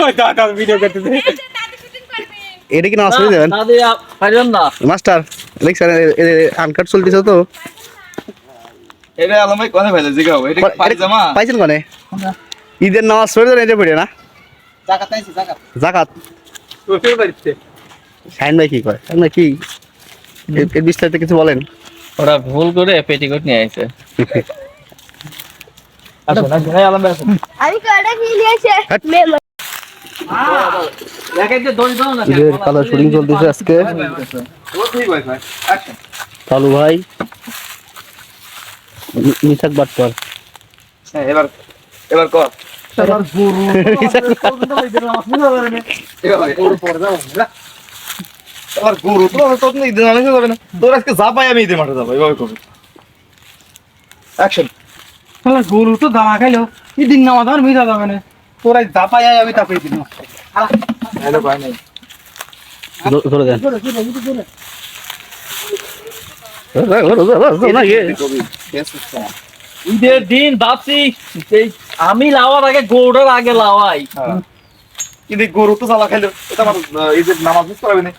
ওই দাদা ভিডিও করতেছে। এটা কি নামাজ পড়ে যাবেন মাস্টার লেকচার আনকাট চলতেছে তো এটা আলম ভাই কোনে ফেলে জিগাও এটা কি পায়জামা পাইছেন কোনে ঈদের নামাজ পড়ে যাবেন এটা পড়ে না জাকাত আইছে জাকাত জাকাত ওই ফের বাড়িতে শাইন ভাই কি কয় শাইন ভাই কি এর বিস্তারিত কিছু বলেন ওরা ভুল করে পেটিকোট নিয়ে আইছে আসুন আসুন এই আলম ভাই আসুন আমি কয়টা কি নিয়েছে দেখাইতে দড়ি দাও না ঈদের কালার শুটিং চলতেছে আজকে ও ঠিক ভাই ভাই অ্যাকশন কালু ভাই মিসাক বাটপার হ্যাঁ এবার কর এবার গুরু এবার গুরু পড়ে যাও না এবার গুরু তো তুমি ঈদের নামাজে যাবে না তোর আজকে যা পাই আমি ঈদের মাঠে যাবো এভাবে করবি অ্যাকশন শালা গুরু তো দামা খাইলো ইদিন নামাজ আর মিছা যাবে না তোরাই দাপাই আয় আমি তাপাই দিন হ্যালো ভাই নাই ধরে দেন কবি কেস হচ্ছে না ঈদের দিন ভাবছি এই আমি লাওয়ার আগে গৌড়ের আগে লাওয়াই কিন্তু গরু তো চালা খাইলো এটা আমার ঈদের নামাজ মিস করাবে না